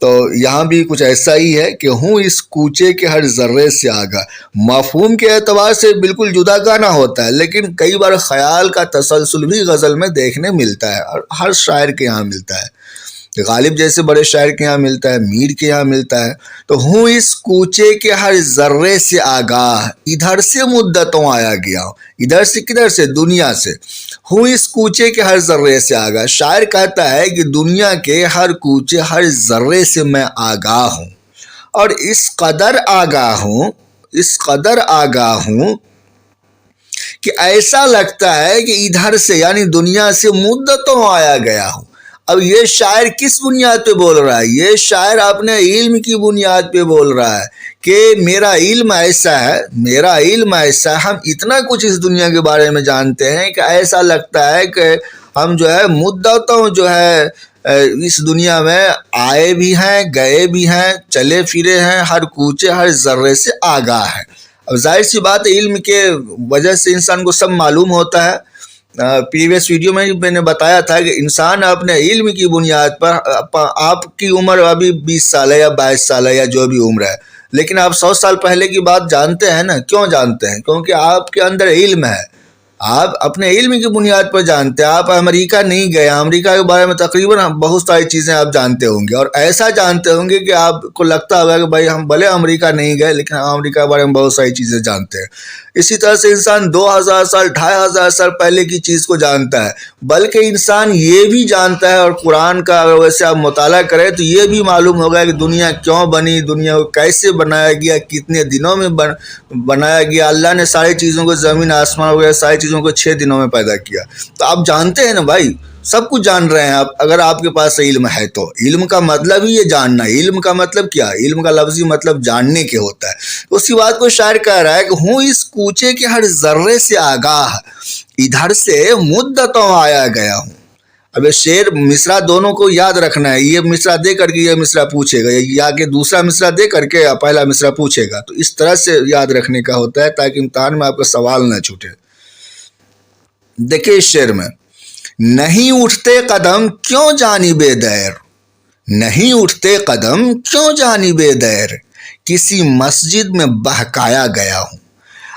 تو یہاں بھی کچھ ایسا ہی ہے کہ ہوں اس کوچے کے ہر ذرے سے آگاہ. مفہوم کے اعتبار سے بالکل جدا گانا ہوتا ہے، لیکن کئی بار خیال کا تسلسل بھی غزل میں دیکھنے ملتا ہے، اور ہر شاعر کے یہاں ملتا ہے. غالب جیسے بڑے شاعر کے یہاں ملتا ہے، میر کے یہاں ملتا ہے. تو ہوں اس کوچے کے ہر ذرے سے آگاہ، ادھر سے مدتوں آیا گیا ہوں. ادھر سے کدھر سے؟ دنیا سے. ہوں اس کوچے کے ہر ذرے سے آگاہ. شاعر کہتا ہے کہ دنیا کے ہر کوچے ہر ذرے سے میں آگاہ ہوں، اور اس قدر آگاہ ہوں کہ ایسا لگتا ہے کہ ادھر سے یعنی دنیا سے مدتوں آیا گیا ہوں. اب یہ شاعر کس بنیاد پہ بول رہا ہے؟ یہ شاعر اپنے علم کی بنیاد پہ بول رہا ہے کہ میرا علم ایسا ہے، ہم اتنا کچھ اس دنیا کے بارے میں جانتے ہیں کہ ایسا لگتا ہے کہ ہم جو ہے مدتوں جو ہے اس دنیا میں آئے بھی ہیں، گئے بھی ہیں، چلے پھرے ہیں، ہر کوچے ہر ذرے سے آگاہ ہے. اب ظاہر سی بات ہے، علم کے وجہ سے انسان کو سب معلوم ہوتا ہے. پریویس ویڈیو میں نے بتایا تھا کہ انسان اپنے علم کی بنیاد پر، آپ کی عمر ابھی 20 سال ہے یا 22 سال ہے یا جو بھی عمر ہے، لیکن آپ 100 سال پہلے کی بات جانتے ہیں نا. کیوں جانتے ہیں؟ کیونکہ آپ کے اندر علم ہے، آپ اپنے علم کی بنیاد پر جانتے ہیں. آپ امریکہ نہیں گئے، امریکہ کے بارے میں تقریباً بہت ساری چیزیں آپ جانتے ہوں گے، اور ایسا جانتے ہوں گے کہ آپ کو لگتا ہوگا کہ بھائی ہم بھلے امریکہ نہیں گئے لیکن ہم امریکہ کے بارے میں بہت ساری چیزیں جانتے ہیں. اسی طرح سے انسان 2000 سال 2500 سال پہلے کی چیز کو جانتا ہے، بلکہ انسان یہ بھی جانتا ہے، اور قرآن کا اگر ویسے آپ مطالعہ کریں تو یہ بھی معلوم ہوگا کہ دنیا کیوں بنی، دنیا کو کیسے بنایا گیا، کتنے دنوں میں بنایا گیا. اللہ نے ساری چیزوں کو، زمین آسمان وغیرہ ساری چیزوں کو 6 دنوں میں پیدا کیا. تو آپ جانتے ہیں نا بھائی، سب کچھ جان رہے ہیں آپ. اگر آپ کے پاس علم ہے تو علم کا مطلب ہی یہ جاننا ہے. علم کا مطلب کیا؟ علم کا لفظی مطلب جاننے کے ہوتا ہے. اسی بات کو شاعر کہہ رہا ہے کہ ہوں اس کوچے کے ہر ذرے سے آگاہ، ادھر سے مدتوں آیا گیا ہوں. اب یہ شعر مصرع دونوں کو یاد رکھنا ہے. یہ مصرع دے کر کے یہ مصرع پوچھے گا، یا کہ دوسرا مصرع دے کر کے پہلا مصرع پوچھے گا. تو اس طرح سے یاد رکھنے کا ہوتا ہے تاکہ امتحان میں آپ کا سوال نہ چھوٹے. دیکھیں اس شعر میں، نہیں اٹھتے قدم کیوں جانب دیر، نہیں اٹھتے قدم کیوں جانب دیر، کسی مسجد میں بہکایا گیا ہوں.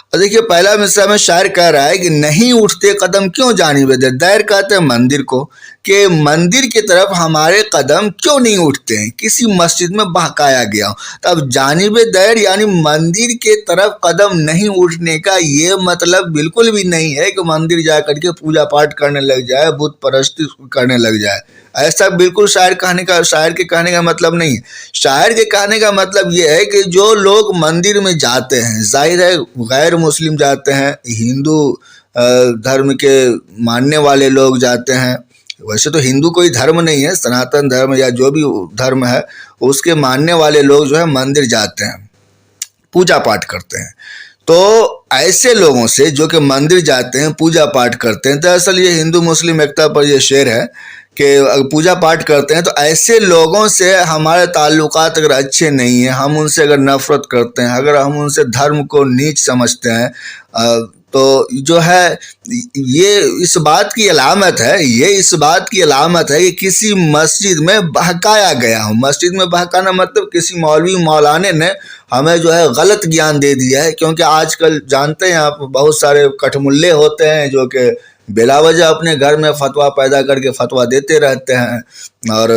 اور دیکھیے پہلا مصرع میں شاعر کہہ رہا ہے کہ نہیں اٹھتے قدم کیوں جانب دیر. دیر کہتے ہیں مندر کو، کہ مندر کی طرف ہمارے قدم کیوں نہیں اٹھتے ہیں، کسی مسجد میں بہکایا گیا ہوں. تو اب جانب دیر یعنی مندر کے طرف قدم نہیں اٹھنے کا یہ مطلب بالکل بھی نہیں ہے کہ مندر جا کر کے پوجا پاٹ کرنے لگ جائے، بت پرستی کرنے لگ جائے. ایسا بالکل شاعر کے کہنے کا مطلب نہیں ہے. شاعر کے کہنے کا مطلب یہ ہے کہ جو لوگ مندر میں جاتے ہیں، ظاہر ہے غیر مسلم جاتے ہیں، ہندو دھرم کے ماننے والے لوگ جاتے ہیں. ویسے تو ہندو کوئی دھرم نہیں ہے، سناتن دھرم یا جو بھی دھرم ہے اس کے ماننے والے لوگ جو ہے مندر جاتے ہیں، پوجا پاٹ کرتے ہیں. تو ایسے لوگوں سے جو کہ مندر جاتے ہیں، پوجا پاٹ کرتے ہیں، دراصل یہ ہندو مسلم ایکتا پر یہ شعر ہے کہ پوجا پاٹ کرتے ہیں، تو ایسے لوگوں سے ہمارے تعلقات اگر اچھے نہیں ہیں، ہم ان سے اگر نفرت کرتے ہیں، اگر ہم ان سے دھرم کو نیچ سمجھتے ہیں، تو جو ہے یہ اس بات کی علامت ہے کہ کسی مسجد میں بہکایا گیا ہوں. مسجد میں بہکانا مطلب کسی مولوی مولانے نے ہمیں جو ہے غلط گیان دے دیا ہے. کیونکہ آج کل جانتے ہیں آپ بہت سارے کٹملے ہوتے ہیں جو کہ بلا وجہ اپنے گھر میں فتویٰ پیدا کر کے فتویٰ دیتے رہتے ہیں اور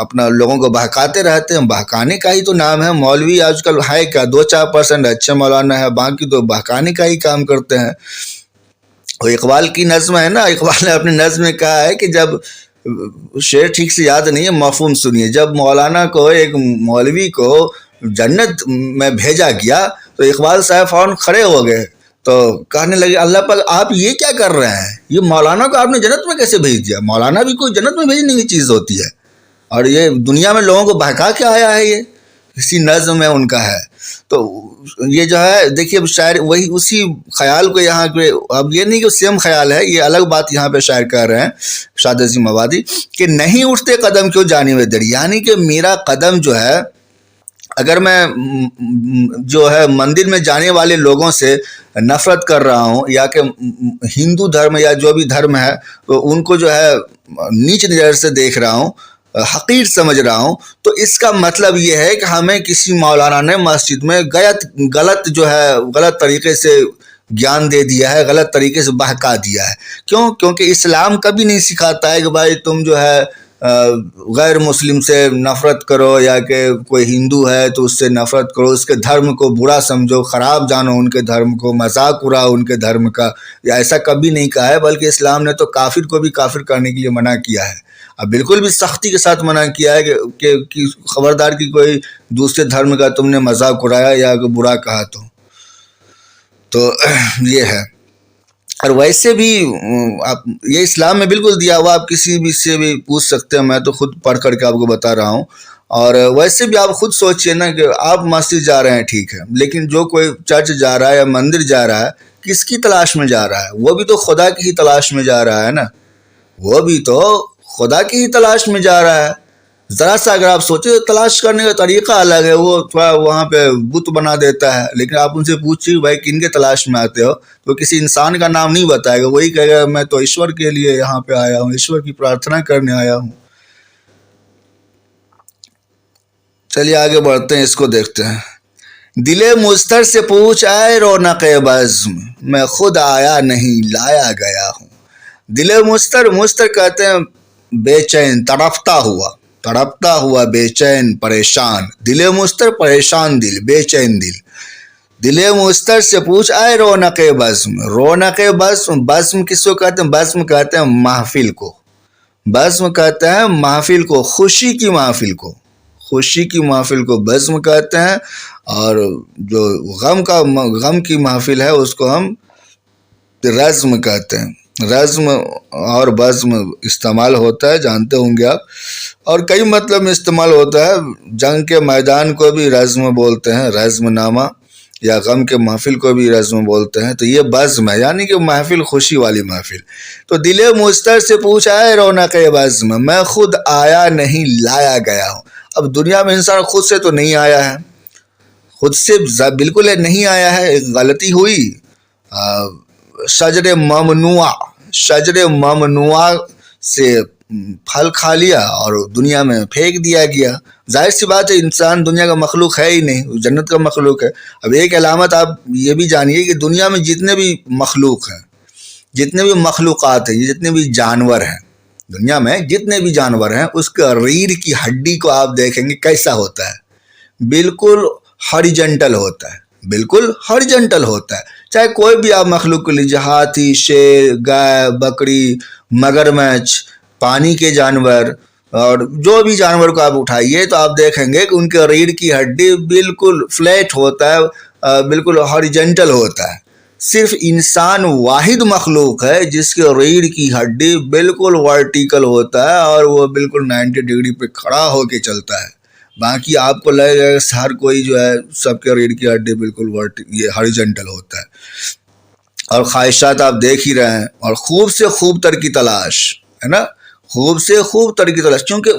اپنا لوگوں کو بہکاتے رہتے ہیں. بہکانے کا ہی تو نام ہے. مولوی آج کل ہے کیا، 2-4% اچھے مولانا ہے، باقی تو بہکانے کا ہی کام کرتے ہیں. اور اقبال کی نظم ہے نا، اقبال نے اپنی نظم میں کہا ہے کہ جب شعر ٹھیک سے یاد نہیں ہے، مفہوم سنیے. جب مولانا کو، ایک مولوی کو جنت میں بھیجا گیا تو اقبال صاحب فوراً کھڑے ہو گئے تو کہنے لگے اللہ پاک آپ یہ کیا کر رہے ہیں، یہ مولانا کو آپ نے جنت میں کیسے بھیج دیا؟ مولانا بھی کوئی جنت میں بھیجنے کی چیز ہوتی ہے، اور یہ دنیا میں لوگوں کو بہکا کے آیا ہے. یہ اسی نظم میں ان کا ہے. تو یہ جو ہے دیکھیے شاعر وہی اسی خیال کو یہاں پہ، اب یہ نہیں کہ سیم خیال ہے، یہ الگ بات یہاں پہ شاعر کہہ رہے ہیں شاد عظیم آبادی کہ نہیں اٹھتے قدم کیوں جانب در، یعنی کہ میرا قدم جو ہے، اگر میں جو ہے مندر میں جانے والے لوگوں سے نفرت کر رہا ہوں یا کہ ہندو دھرم یا جو بھی دھرم ہے تو ان کو جو ہے نیچ نظر سے دیکھ رہا ہوں، حقیر سمجھ رہا ہوں، تو اس کا مطلب یہ ہے کہ ہمیں کسی مولانا نے مسجد میں غلط طریقے سے گیان دے دیا ہے، غلط طریقے سے بہکا دیا ہے۔ کیونکہ اسلام کبھی نہیں سکھاتا ہے کہ بھائی تم جو ہے غیر مسلم سے نفرت کرو، یا کہ کوئی ہندو ہے تو اس سے نفرت کرو، اس کے دھرم کو برا سمجھو، خراب جانو ان کے دھرم کو، مذاق اڑاؤ ان کے دھرم کا، یا ایسا کبھی نہیں کہا ہے۔ بلکہ اسلام نے تو کافر کو بھی کافر کرنے کے لیے منع کیا ہے، اب بالکل بھی سختی کے ساتھ منع کیا ہے کہ خبردار کی کوئی دوسرے دھرم کا تم نے مذاق اڑایا یا برا کہا تو یہ ہے۔ اور ویسے بھی یہ اسلام میں بالکل دیا ہوا، آپ کسی بھی سے بھی پوچھ سکتے ہیں، میں تو خود پڑھ کر کے آپ کو بتا رہا ہوں۔ اور ویسے بھی آپ خود سوچئے نا کہ آپ مسجد جا رہے ہیں، ٹھیک ہے، لیکن جو کوئی چرچ جا رہا ہے یا مندر جا رہا ہے، کس کی تلاش میں جا رہا ہے؟ وہ بھی تو خدا کی ہی تلاش میں جا رہا ہے نا، وہ بھی تو خدا کی ہی تلاش میں جا رہا ہے۔ ذرا سا اگر آپ سوچیں تو تلاش کرنے کا طریقہ الگ ہے، وہ تھوڑا وہاں پہ بت بنا دیتا ہے، لیکن آپ ان سے پوچھیے بھائی کن کے تلاش میں آتے ہو، تو کسی انسان کا نام نہیں بتائے گا، وہی کہے گا میں تو ایشور کے لیے یہاں پہ آیا ہوں، ایشور کی پرارتھنا کرنے آیا ہوں۔ چلیے آگے بڑھتے ہیں، اس کو دیکھتے ہیں۔ دل مضطر سے پوچھ اے رونق بزم، میں خود آیا نہیں لایا گیا ہوں۔ دل مضطر کہتے ہیں بے چین، تڑپتا ہوا بے چین پریشان، دل مضطر پریشان دل، بے چین دل۔ دل مضطر سے پوچھ اے رونق بزم، رونق بزم کس کو کہتے ہیں؟ بزم کہتے ہیں محفل کو، بزم کہتے ہیں محفل کو، خوشی کی محفل کو، خوشی کی محفل کو بزم کہتے ہیں، اور جو غم کی محفل ہے اس کو ہم رزم کہتے ہیں۔ رزم اور بزم استعمال ہوتا ہے، جانتے ہوں گے آپ، اور کئی مطلب میں استعمال ہوتا ہے۔ جنگ کے میدان کو بھی رزم بولتے ہیں، رزم نامہ، یا غم کے محفل کو بھی رزم بولتے ہیں، تو یہ بزم ہے، یعنی کہ محفل خوشی والی محفل۔ تو دل مضطر سے پوچھا ہے رونق بزم، میں خود آیا نہیں لایا گیا ہوں۔ اب دنیا میں انسان خود سے تو نہیں آیا ہے، خود سے بالکل نہیں آیا ہے، ایک غلطی ہوئی، شجر ممنوع سے پھل کھا لیا اور دنیا میں پھینک دیا گیا۔ ظاہر سی بات ہے انسان دنیا کا مخلوق ہے ہی نہیں، جنت کا مخلوق ہے۔ اب ایک علامت آپ یہ بھی جانیے کہ دنیا میں جتنے بھی مخلوق ہیں، جتنے بھی مخلوقات ہیں، جتنے بھی جانور ہیں، دنیا میں جتنے بھی جانور ہیں، اس کے ریڑھ کی ہڈی کو آپ دیکھیں گے کیسا ہوتا ہے، بالکل ہاریجنٹل ہوتا ہے، بالکل ہاریجنٹل ہوتا ہے۔ چاہے کوئی بھی آپ مخلوق کو لیجیے، ہاتھی، شیر، گائے، بکری، مگرمچھ، پانی کے جانور، اور جو بھی جانور کو آپ اٹھائیے تو آپ دیکھیں گے کہ ان کے ریڑھ کی ہڈی بالکل فلیٹ ہوتا ہے، بالکل ہاریجنٹل ہوتا ہے۔ صرف انسان واحد مخلوق ہے جس کے ریڑھ کی ہڈی بالکل ورٹیکل ہوتا ہے، اور وہ بالکل 90 ڈگری پہ کھڑا ہو کے چلتا ہے۔ باقی آپ کو لگے گا ہر کوئی جو ہے سب کے ریڑھ کی ہڈی بالکل یہ ہاریجنٹل ہوتا ہے۔ اور خواہشات آپ دیکھ ہی رہے ہیں، اور خوب سے خوب تر کی تلاش ہے نا، خوب سے خوب تر کی تلاش، کیونکہ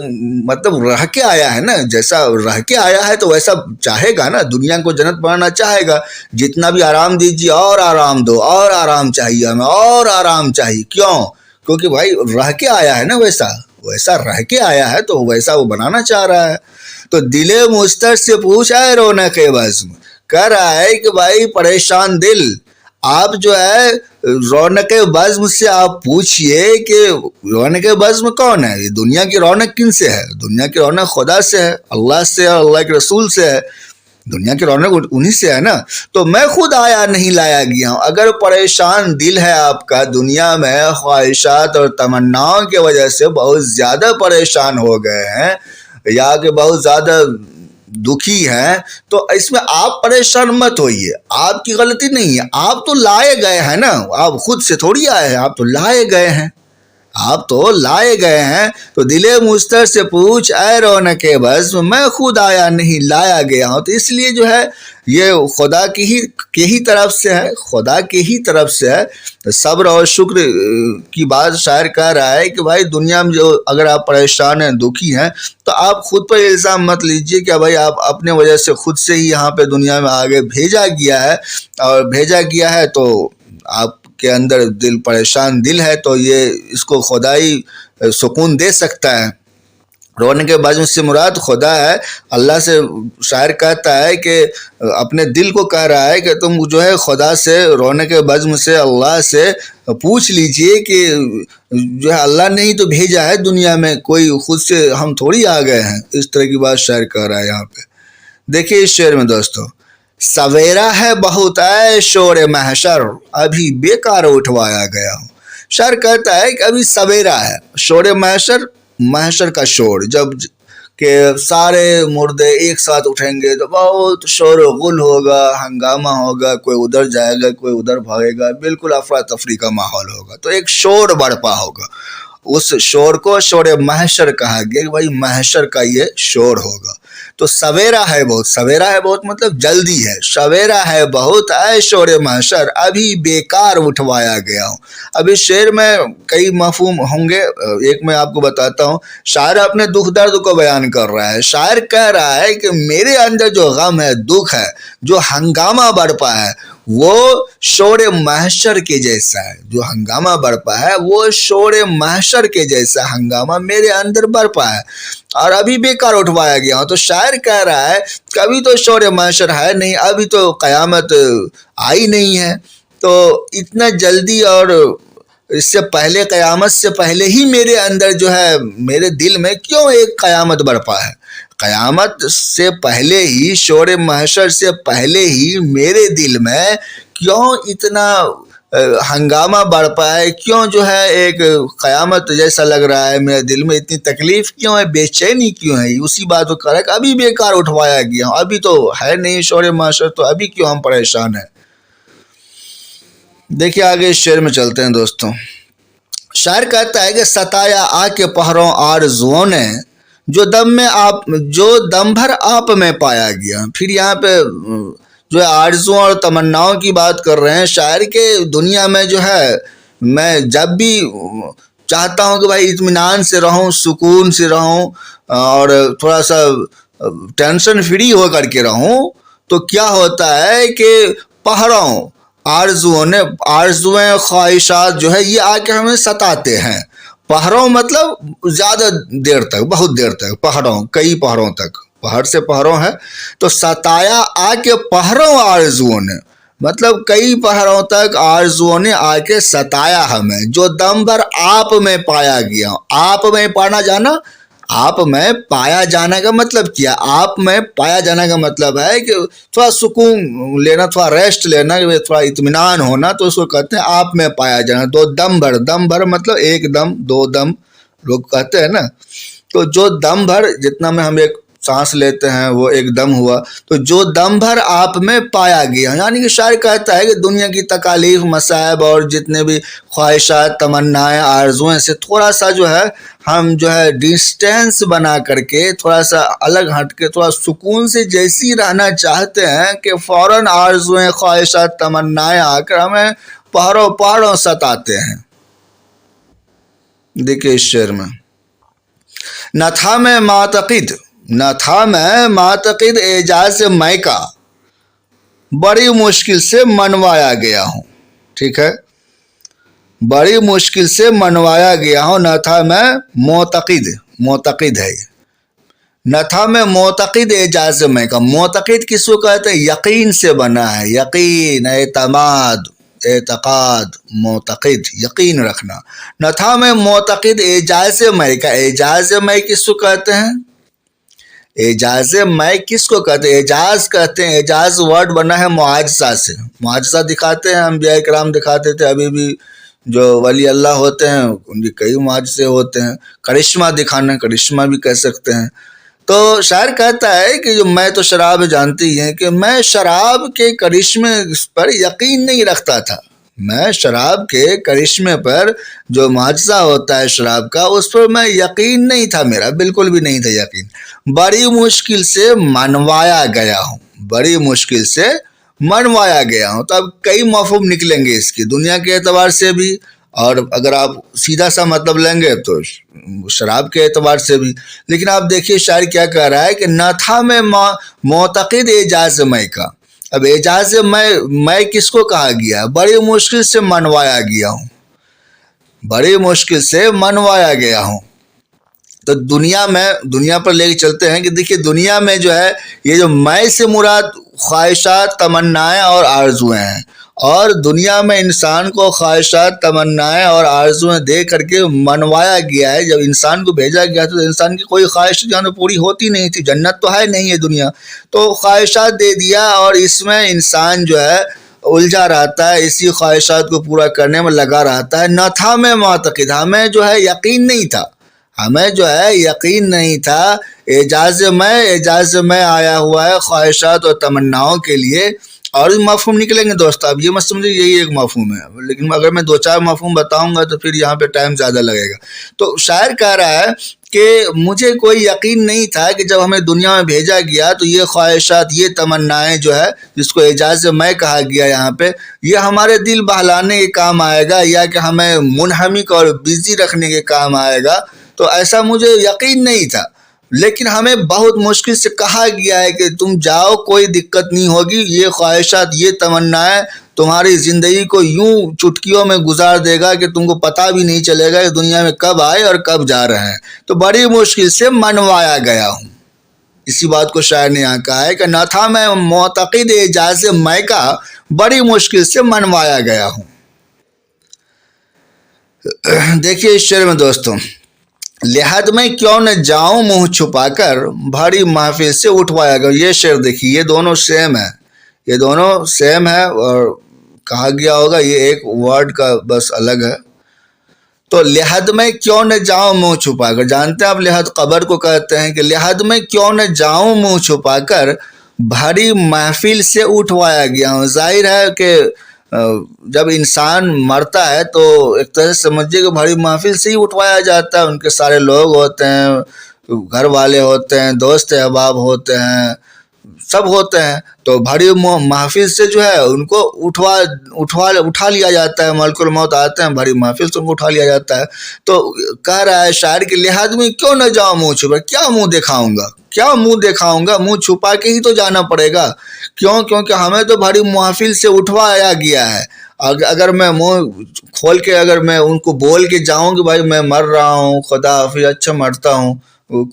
مطلب رہ کے آیا ہے نا، جیسا رہ کے آیا ہے تو ویسا چاہے گا نا، دنیا کو جنت بنانا چاہے گا۔ جتنا بھی آرام دیجیے اور آرام دو، اور آرام چاہیے ہمیں، اور آرام چاہیے، کیونکہ بھائی رہ کے آیا ہے نا، ویسا رہ کے آیا ہے تو ویسا وہ بنانا چاہ رہا ہے۔ تو دل مضطر سے پوچھ اے رونق بزم، کہہ رہا ہے کہ بھائی پریشان دل، آپ جو ہے رونق بزم سے آپ پوچھئے کہ رونق بزم کون ہے؟ یہ دنیا کی رونق کن سے ہے؟ دنیا کی رونق خدا سے ہے، اللہ سے ہے، اللہ کے رسول سے ہے، دنیا کی رونق انہی سے ہے نا۔ تو میں خود آیا نہیں لایا گیا ہوں۔ اگر پریشان دل ہے آپ کا، دنیا میں خواہشات اور تمناؤں کی وجہ سے بہت زیادہ پریشان ہو گئے ہیں، یا کہ بہت زیادہ دکھی ہیں، تو اس میں آپ پریشان مت ہوئیے، آپ کی غلطی نہیں ہے، آپ تو لائے گئے ہیں نا، آپ خود سے تھوڑی آئے ہیں، آپ تو لائے گئے ہیں، آپ تو لائے گئے ہیں۔ تو دل مضطر سے پوچھ اے رونق بزم، میں خود آیا نہیں لایا گیا ہوں۔ تو اس لیے جو ہے یہ خدا کی ہی طرف سے ہے، خدا کی ہی طرف سے ہے۔ صبر اور شکر کی بات شاعر کہہ رہا ہے کہ بھائی دنیا میں جو اگر آپ پریشان ہیں، دکھی ہیں، تو آپ خود پر الزام مت لیجئے کہ بھائی آپ اپنے وجہ سے خود سے ہی یہاں پہ دنیا میں آگے بھیجا گیا ہے، اور بھیجا گیا ہے تو آپ کے اندر پریشان دل ہے، تو یہ اس کو خدا ہی سکون دے سکتا ہے۔ رونے کے بزم سے مراد خدا ہے، اللہ سے شاعر کہتا ہے کہ اپنے دل کو کہہ رہا ہے کہ تم جو ہے خدا سے رونے کے بزم سے اللہ سے پوچھ لیجئے کہ جو ہے اللہ نے ہی تو بھیجا ہے دنیا میں، کوئی خود سے ہم تھوڑی آ گئے ہیں۔ اس طرح کی بات شاعر کہہ رہا ہے یہاں پہ۔ دیکھیے اس شعر میں دوستو، سویرا ہے بہت اے شور محشر، ابھی بیکار اٹھوایا گیا ہوں۔ شاعر کہتا ہے کہ ابھی سویرا ہے، شور محشر، محشر کا شور، جب کہ سارے مردے ایک ساتھ اٹھیں گے تو بہت شور و غل ہوگا، ہنگامہ ہوگا، کوئی ادھر جائے گا، کوئی ادھر بھاگے گا، بالکل افراتفری کا ماحول ہوگا، تو ایک شور برپا ہوگا۔ اس شور کو شور محشر کہا گیا کہ بھائی محشر کا یہ شور ہوگا۔ تو سویرا ہے بہت، سویرا ہے بہت مطلب جلدی ہے، سویرا ہے بہت اے شور محشر، ابھی بیکار اٹھوایا گیا ہوں۔ اب اس شعر میں کئی مفہوم ہوں گے، ایک میں آپ کو بتاتا ہوں۔ شاعر اپنے دکھ درد کو بیان کر رہا ہے، شاعر کہہ رہا ہے کہ میرے اندر جو غم ہے، دکھ ہے، جو ہنگامہ برپا ہے، وہ شور محشر کے جیسا ہے۔ جو ہنگامہ برپا ہے وہ شور محشر کے جیسا ہنگامہ میرے اندر برپا ہے، اور ابھی بیکار اٹھوایا گیا ہوں۔ تو شاعر کہہ رہا ہے کہ ابھی تو شور محشر ہے نہیں، ابھی تو قیامت آئی نہیں ہے، تو اتنا جلدی اور اس سے پہلے، قیامت سے پہلے ہی میرے اندر جو ہے، میرے دل میں کیوں ایک قیامت برپا ہے؟ قیامت سے پہلے ہی، شور محشر سے پہلے ہی میرے دل میں کیوں اتنا ہنگامہ برپا ہے؟ کیوں جو ہے ایک قیامت جیسا لگ رہا ہے میرے دل میں؟ اتنی تکلیف کیوں ہے؟ بے چینی کیوں ہے؟ اسی بات کو کہہ رہا ہے کہ ابھی بیکار اٹھوایا گیا ہوں، ابھی تو ہے نہیں شور محشر، تو ابھی کیوں ہم پریشان ہیں؟ دیکھیے آگے اس شعر میں چلتے ہیں دوستوں۔ شاعر کہتا ہے کہ ستایا آ کے پہروں آرزوؤں نے، جو دم بھر آپ میں پایا گیا۔ پھر یہاں پہ جو ہے آرزوؤں اور تمناؤں کی بات کر رہے ہیں شاعر کے، دنیا میں جو ہے میں جب بھی چاہتا ہوں کہ بھائی اطمینان سے رہوں، سکون سے رہوں، اور تھوڑا سا ٹینشن فری ہو کر کے رہوں، تو کیا ہوتا ہے کہ پہروں، آرزویں، خواہشات جو ہے یہ آ کے ہمیں ستاتے ہیں۔ پہروں مطلب زیادہ دیر تک، بہت دیر تک، پہروں، کئی پہروں تک، پہر سے پہروں ہے، تو ستایا آ کے پہروں آرزوؤں نے، مطلب کئی پہروں تک آرزوؤں نے آ کے ستایا ہمیں، جو دم بھر آپ میں پایا گیا۔ آپ میں پانا جانا، آپ میں پایا جانا کا مطلب کیا؟ آپ میں پایا جانا کا مطلب ہے کہ تھوڑا سکون لینا، تھوڑا ریسٹ لینا، تھوڑا اطمینان ہونا، تو اس کو کہتے ہیں آپ میں پایا جانا۔ دو دم بھر، دم بھر مطلب ایک دم، دو دم لوگ کہتے ہیں نا، تو جو دم بھر، جتنا میں ہم ایک سانس لیتے ہیں وہ ایک دم ہوا، تو جو دم بھر آپ میں پایا گیا۔ یعنی کہ شاعر کہتا ہے کہ دنیا کی تکالیف، مصائب اور جتنے بھی خواہشات، تمنائیں، آرزویں سے تھوڑا سا جو ہے ہم جو ہے ڈسٹینس بنا کر کے، تھوڑا سا الگ ہٹ کے، تھوڑا سکون سے جیسی رہنا چاہتے ہیں کہ فوراً آرزویں، خواہشات، تمنائیں آ کر ہمیں پہاڑوں ستاتے ہیں۔ دیکھیں اس شعر میں، نہ تھا میں معتقد اعجاز میں کا، بڑی مشکل سے منوایا گیا ہوں۔ ٹھیک ہے، بڑی مشکل سے منوایا گیا ہوں، نہ تھا میں معتقد ہے، نہ تھا میں معتقد اعجاز میں کا۔ معتقد کس کو کہتے ہیں؟ یقین سے بنا ہے، یقین، اعتماد، اعتقاد، معتقد، یقین رکھنا۔ نہ تھا میں معتقد اعجاز میں کا، اعجاز میں کس کو کہتے ہیں؟ اعجاز میں کس کو کہتے ہیں؟ اعجاز کہتے ہیں، اعجاز ورڈ بنا ہے معاجزہ سے، معاجزہ دکھاتے ہیں، انبیاء کرام دکھاتے تھے، ابھی بھی جو ولی اللہ ہوتے ہیں ان کے کئی معاجزے ہوتے ہیں، کرشمہ دکھانا، کرشمہ بھی کہہ سکتے ہیں۔ تو شاعر کہتا ہے کہ جو میں تو شراب جانتی ہیں کہ میں شراب کے کرشمے پر یقین نہیں رکھتا تھا، میں شراب کے کرشمے پر جو معجزہ ہوتا ہے شراب کا، اس پر میں یقین نہیں تھا، میرا بالکل بھی نہیں تھا یقین۔ بڑی مشکل سے منوایا گیا ہوں، بڑی مشکل سے منوایا گیا ہوں۔ تو اب کئی مفہوم نکلیں گے اس کی، دنیا کے اعتبار سے بھی، اور اگر آپ سیدھا سا مطلب لیں گے تو شراب کے اعتبار سے بھی۔ لیکن آپ دیکھیے شاعر کیا کہہ رہا ہے کہ نہ تھا میں معتقد اعجاز میں کا۔ اب اعجاز میں کس کو کہا گیا؟ بڑی مشکل سے منوایا گیا ہوں، بڑی مشکل سے منوایا گیا ہوں۔ تو دنیا پر لے کے چلتے ہیں کہ دیکھیے دنیا میں جو ہے یہ جو میں سے مراد خواہشات، تمنائیں اور آرزویں ہیں، اور دنیا میں انسان کو خواہشات، تمنائیں اور آرزویں دے کر کے منوایا گیا ہے۔ جب انسان کو بھیجا گیا تو انسان کی کوئی خواہش جو ہے پوری ہوتی نہیں تھی، جنت تو ہے نہیں ہے دنیا، تو خواہشات دے دیا اور اس میں انسان جو ہے الجھا رہتا ہے، اسی خواہشات کو پورا کرنے میں لگا رہتا ہے۔ نہ تھا میں معتقد، ہمیں جو ہے یقین نہیں تھا، ہمیں جو ہے یقین نہیں تھا۔ اعجاز میں آیا ہوا ہے خواہشات اور تمناؤں کے لیے، اور بھی مفہوم نکلیں گے دوست، اب یہ مت سمجھے یہی ایک مفہوم ہے، لیکن اگر میں 2-4 مفہوم بتاؤں گا تو پھر یہاں پہ ٹائم زیادہ لگے گا۔ تو شاعر کہہ رہا ہے کہ مجھے کوئی یقین نہیں تھا کہ جب ہمیں دنیا میں بھیجا گیا تو یہ خواہشات، یہ تمنائیں جو ہے جس کو اعجاز میں کہا گیا یہاں پہ، یہ ہمارے دل بہلانے کے کام آئے گا یا کہ ہمیں منہمک اور بزی رکھنے کے کام آئے گا، تو ایسا مجھے یقین نہیں تھا۔ لیکن ہمیں بہت مشکل سے کہا گیا ہے کہ تم جاؤ، کوئی دقت نہیں ہوگی، یہ خواہشات، یہ تمنائیں تمہاری زندگی کو یوں چٹکیوں میں گزار دے گا کہ تم کو پتہ بھی نہیں چلے گا کہ دنیا میں کب آئے اور کب جا رہے ہیں، تو بڑی مشکل سے منوایا گیا ہوں۔ اسی بات کو شاعر نے یہاں کہا ہے کہ نہ تھا میں معتقد اعجاز میں کا، بڑی مشکل سے منوایا گیا ہوں۔ دیکھیے اس شعر میں دوستوں، لحد میں کیوں نہ جاؤں منہ چھپا کر، بھاری محفل سے اٹھوایا گیا۔ یہ شعر دیکھیے، یہ دونوں سیم ہے، یہ دونوں سیم ہے، اور کہا گیا ہوگا یہ ایک ورڈ کا بس الگ ہے۔ تو لحد میں کیوں نہ جاؤں منہ چھپا کر، جانتے ہیں آپ لحد قبر کو کہتے ہیں، کہ لحد میں کیوں نہ جاؤں منہ چھپا کر، بھاری محفل سے اٹھوایا گیا ہوں۔ ظاہر ہے کہ جب انسان مرتا ہے تو ایک طرح سے سمجھیے کہ بھاری محفل سے ہی اٹھوایا جاتا ہے، ان کے سارے لوگ ہوتے ہیں، گھر والے ہوتے ہیں، دوست احباب ہوتے ہیں، سب ہوتے ہیں، تو بھاری محفل سے جو ہے ان کو اٹھا لیا جاتا ہے، ملک الموت آتے ہیں، بھاری محفل سے ان کو اٹھا لیا جاتا ہے۔ تو کہہ رہا ہے شاعر کہ لحاظ میں کیوں نہ جاؤں منہ چھپا، کیا منہ دکھاؤں گا، کیا منہ دکھاؤں گا، منہ چھپا کے ہی تو جانا پڑے گا۔ کیوں؟ کیونکہ ہمیں تو بھاری محفل سے اٹھوایا گیا ہے۔ اگر میں منہ کھول کے اگر میں ان کو بول کے جاؤں کہ بھائی میں مر رہا ہوں، خدا حافظ، اچھا مرتا ہوں،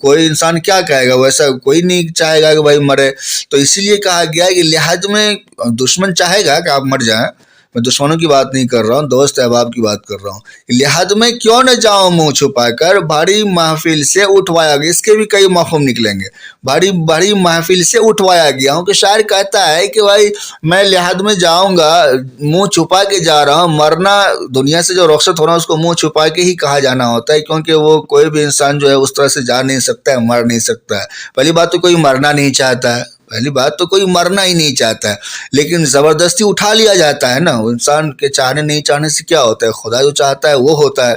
کوئی انسان کیا کہے گا؟ ویسا کوئی نہیں چاہے گا کہ بھائی مرے۔ تو اسی لیے کہا گیا کہ لحاظ میں دشمن چاہے گا کہ آپ مر جائیں، میں دشمنوں کی بات نہیں کر رہا ہوں، دوست احباب کی بات کر رہا ہوں۔ لحاظ میں کیوں نہ جاؤں منہ چھپا کر، بھاری محفل سے اٹھوایا گیا۔ اس کے بھی کئی مفہوم نکلیں گے، بھاری محفل سے اٹھوایا گیا ہوں، کہ شاعر کہتا ہے کہ بھائی میں لحاظ میں جاؤں گا، منہ چھپا کے جا رہا ہوں۔ مرنا، دنیا سے جو رخصت ہونا، اس کو منہ چھپا کے ہی کہا جانا ہوتا ہے، کیونکہ وہ کوئی بھی انسان جو ہے اس طرح سے جا نہیں سکتا ہے، مر نہیں سکتا ہے۔ پہلی بات تو کوئی مرنا نہیں چاہتا ہے، پہلی بات تو کوئی مرنا ہی نہیں چاہتا ہے، لیکن زبردستی اٹھا لیا جاتا ہے نا۔ انسان کے چاہنے نہیں چاہنے سے کیا ہوتا ہے، خدا جو چاہتا ہے وہ ہوتا ہے،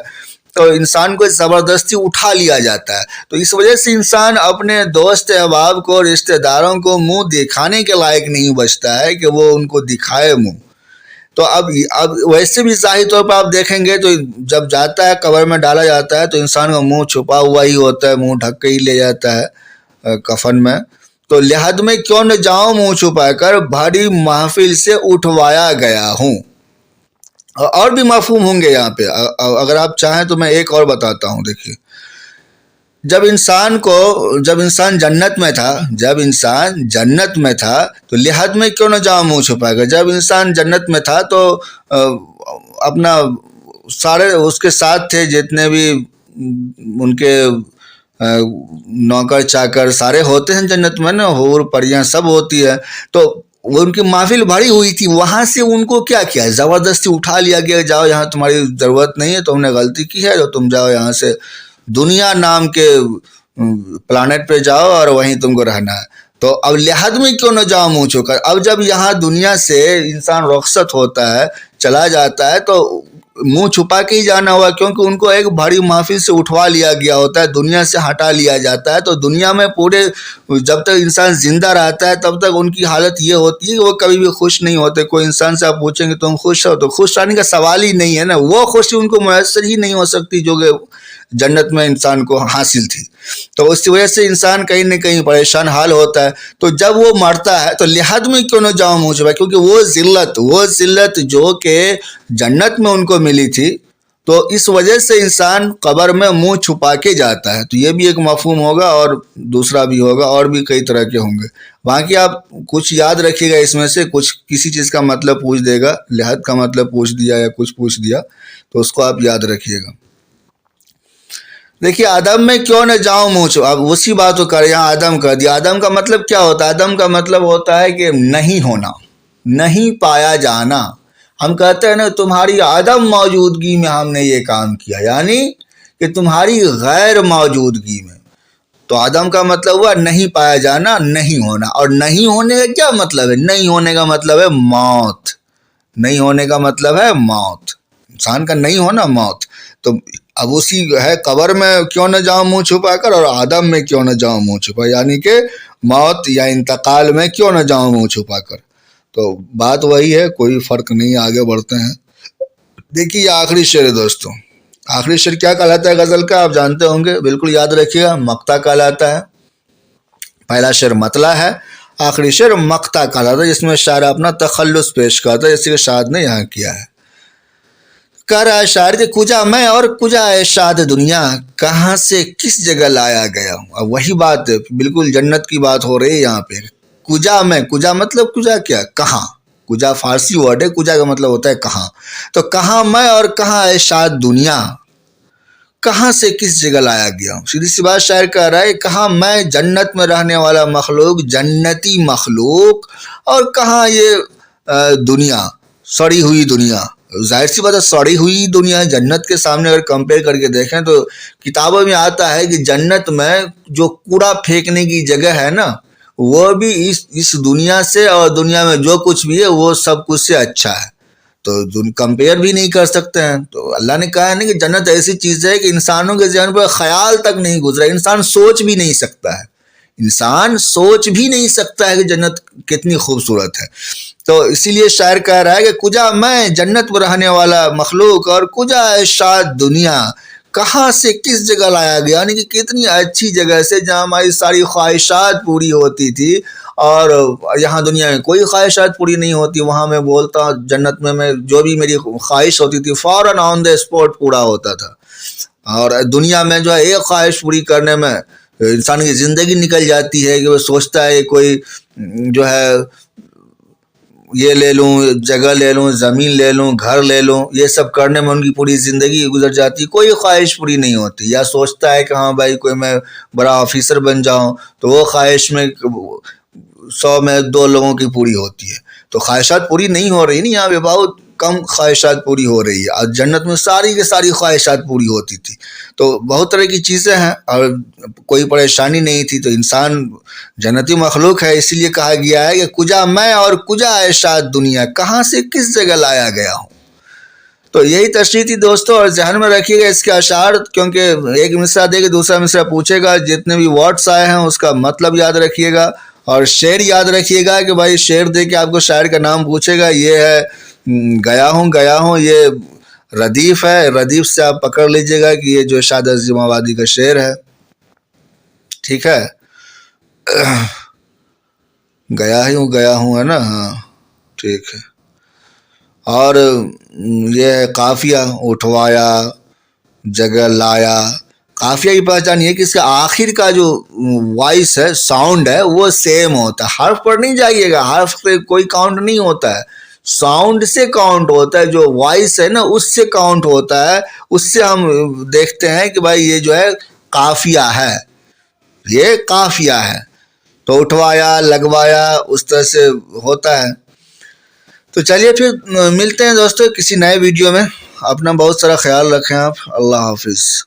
تو انسان کو زبردستی اٹھا لیا جاتا ہے۔ تو اس وجہ سے انسان اپنے دوست احباب کو، رشتہ داروں کو منہ دکھانے کے لائق نہیں بچتا ہے کہ وہ ان کو دکھائے منہ۔ تو اب ویسے بھی ظاہری طور پر آپ دیکھیں گے تو جب جاتا ہے قبر میں ڈالا جاتا ہے تو انسان کا منہ چھپا ہوا ہی ہوتا ہے، منہ ڈھک کے ہی لے جاتا ہے کفن میں۔ تو لحد میں کیوں نہ جاؤں منہ چھپا کر، بھاری محفل سے اٹھوایا گیا ہوں۔ اور بھی مفہوم ہوں گے یہاں پہ، اگر آپ چاہیں تو میں ایک اور بتاتا ہوں۔ دیکھیے، جب انسان جنت میں تھا تو لحد میں کیوں نہ جاؤں منہ چھپا کر، جب انسان جنت میں تھا تو اپنا سارے اس کے ساتھ تھے جتنے بھی ان کے نوکر چاکر سارے ہوتے ہیں جنت میں نا، حور پریاں سب ہوتی ہے، تو وہ ان کی محفل بھری ہوئی تھی۔ وہاں سے ان کو کیا کیا، زبردستی اٹھا لیا گیا، جاؤ یہاں تمہاری ضرورت نہیں ہے، تم نے غلطی کی ہے، تو تم جاؤ یہاں سے دنیا نام کے پلانٹ پہ جاؤ اور وہیں تم کو رہنا ہے۔ تو اب لحد میں کیوں نہ جاؤ منہ چھپا کر، اب جب یہاں دنیا سے انسان رخصت ہوتا ہے، چلا جاتا ہے، تو منہ چھپا کے ہی جانا ہوا، کیونکہ ان کو ایک بھاری محفل سے اٹھوا لیا گیا ہوتا ہے، دنیا سے ہٹا لیا جاتا ہے۔ تو دنیا میں پورے جب تک انسان زندہ رہتا ہے تب تک ان کی حالت یہ ہوتی ہے کہ وہ کبھی بھی خوش نہیں ہوتے۔ کوئی انسان سے آپ پوچھیں گے تم خوش ہو، تو خوش رہنے کا سوال ہی نہیں ہے نا، وہ خوشی ان کو میسر ہی نہیں ہو سکتی جو کہ جنت میں انسان کو حاصل تھی۔ تو اس وجہ سے انسان کہیں نہ کہیں پریشان حال ہوتا ہے۔ تو جب وہ مرتا ہے تو لحد میں کیوں نہ جاؤں منہ چھپا، کیونکہ وہ ذلت جو کہ جنت میں ان کو ملی تھی، تو تو اس وجہ سے انسان قبر میں منہ چھپا کے جاتا ہے. تو یہ بھی ایک مفہوم ہوگا اور دوسرا بھی ہوگا اور بھی کئی طرح کے ہوں گے. باقی آپ کچھ یاد رکھیے گا اس میں سے. کچھ کسی چیز کا مطلب پوچھ دے گا، لحد کا مطلب پوچھ دیا یا کچھ پوچھ دیا تو اس کو آپ یاد رکھیے گا. دیکھیے آدم میں کیوں نہ جاؤں منہ چھپا، اب اسی بات کو کر یہاں آدم کر دیا. آدم کا مطلب کیا ہوتا ہے؟ آدم کا مطلب ہوتا ہے کہ نہیں ہونا، نہیں پایا جانا. ہم کہتے ہیں نا تمہاری عدم موجودگی میں ہم نے یہ کام کیا، یعنی کہ تمہاری غیر موجودگی میں. تو آدم کا مطلب ہوا نہیں پایا جانا، نہیں ہونا. اور نہیں ہونے کا کیا مطلب ہے؟ نہیں ہونے کا مطلب ہے موت. نہیں ہونے کا مطلب ہے موت، انسان کا نہیں ہونا موت. تو اب اسی ہے قبر میں کیوں نہ جاؤں منہ چھپا کر، اور آدم میں کیوں نہ جاؤں منہ چھپا، یعنی کہ موت یا انتقال میں کیوں نہ جاؤں منہ چھپا کر. تو بات وہی ہے، کوئی فرق نہیں. آگے بڑھتے ہیں. دیکھیے یہ آخری شعر ہے دوستوں. آخری شعر کیا کہلاتا ہے غزل کا؟ آپ جانتے ہوں گے، بالکل یاد رکھیے گا. مقطع کہلاتا ہے. پہلا شعر مطلع ہے، آخری شعر مقطع کہلاتا ہے، جس میں شاعر اپنا تخلص پیش کرتا ہے، جیسے کہ شاعر نے یہاں کیا ہے. کہہ رہا ہے شاعر کہ کجا میں اور کجا ہے شاد دنیا، کہاں سے کس جگہ لایا گیا ہوں. اب وہی بات ہے، بالکل جنت کی بات ہو رہی ہے یہاں پہ. کجا میں، کجا مطلب کجا کیا؟ کہاں. کجا فارسی ورڈ ہے، کجا کا مطلب ہوتا ہے کہاں. تو کہاں میں اور کہاں ہے شاد دنیا، کہاں سے کس جگہ لایا گیا ہوں. سیدھی سی بات شاعر کہہ رہا ہے کہاں میں جنت میں رہنے والا مخلوق، جنتی مخلوق، اور کہاں یہ دنیا، سڑی ہوئی دنیا. ظاہر سی بات ہے سڑی ہوئی دنیا جنت کے سامنے اگر کمپیئر کر کے دیکھیں تو کتابوں میں آتا ہے کہ جنت میں جو کوڑا پھینکنے کی جگہ ہے نا، وہ بھی اس دنیا سے، اور دنیا میں جو کچھ بھی ہے وہ سب کچھ سے اچھا ہے. تو کمپیئر بھی نہیں کر سکتے ہیں. تو اللہ نے کہا ہے نا کہ جنت ایسی چیز ہے کہ انسانوں کے ذہن پر خیال تک نہیں گزرا، انسان سوچ بھی نہیں سکتا ہے. انسان سوچ بھی نہیں سکتا ہے کہ جنت کتنی خوبصورت ہے. تو اسی لیے شاعر کہہ رہا ہے کہ کجا میں جنت میں رہنے والا مخلوق، اور کجا ہے شاد دنیا، کہاں سے کس جگہ لایا گیا. یعنی کہ کتنی اچھی جگہ سے جہاں ہماری ساری خواہشات پوری ہوتی تھی، اور یہاں دنیا میں کوئی خواہشات پوری نہیں ہوتی. وہاں میں بولتا ہوں جنت میں جو بھی میری خواہش ہوتی تھی فوراً آن دا اسپاٹ پورا ہوتا تھا. اور دنیا میں جو ہے ایک خواہش پوری کرنے میں انسان کی زندگی نکل جاتی ہے کہ وہ سوچتا ہے کوئی جو ہے یہ لے لوں، جگہ لے لوں، زمین لے لوں، گھر لے لوں. یہ سب کرنے میں ان کی پوری زندگی گزر جاتی، کوئی خواہش پوری نہیں ہوتی. یا سوچتا ہے کہ ہاں بھائی کوئی میں بڑا آفیسر بن جاؤں، تو وہ خواہش میں 100 میں 2 لوگوں کی پوری ہوتی ہے. تو خواہشات پوری نہیں ہو رہی نا، یہاں پہ بہت کم خواہشات پوری ہو رہی ہے. اور جنت میں ساری کی ساری خواہشات پوری ہوتی تھی. تو بہت طرح کی چیزیں ہیں اور کوئی پریشانی نہیں تھی. تو انسان جنتی مخلوق ہے، اسی لیے کہا گیا ہے کہ کجا میں اور کجا ہے شاد دنیا، کہاں سے کس جگہ لایا گیا ہوں. تو یہی تشریح تھی دوستوں، اور ذہن میں رکھیے گا اس کے اشعار، کیونکہ ایک مصرع دے کے دوسرا مصرع پوچھے گا. جتنے بھی ورڈس آئے ہیں اس کا مطلب یاد رکھیے گا، اور شعر یاد رکھیے گا کہ بھائی شعر دے کے آپ کو شاعر کا نام پوچھے گا. یہ ہے گیا ہوں، یہ ردیف ہے. ردیف سے آپ پکڑ لیجئے گا کہ یہ جو شاد عظیم آبادی کا شعر ہے. ٹھیک ہے، گیا ہوں ہے نا، ہاں ٹھیک ہے. اور یہ ہے قافیہ، اٹھوایا، جگہ لایا. قافیہ کی پہچان یہ کہ اس کا آخر کا جو وائس ہے، ساؤنڈ ہے، وہ سیم ہوتا ہے. حرف پر نہیں جائیے گا، حرف پہ کوئی کاؤنٹ نہیں ہوتا ہے، ساؤنڈ سے کاؤنٹ ہوتا ہے. جو وائس ہے نا اس سے کاؤنٹ ہوتا ہے. اس سے ہم دیکھتے ہیں کہ بھائی یہ جو ہے قافیہ ہے، یہ قافیہ ہے. تو اٹھوایا، لگوایا، اس طرح سے ہوتا ہے. تو چلیے پھر ملتے ہیں دوستوں کسی نئے ویڈیو میں. اپنا بہت سارا خیال رکھیں آپ. اللہ حافظ.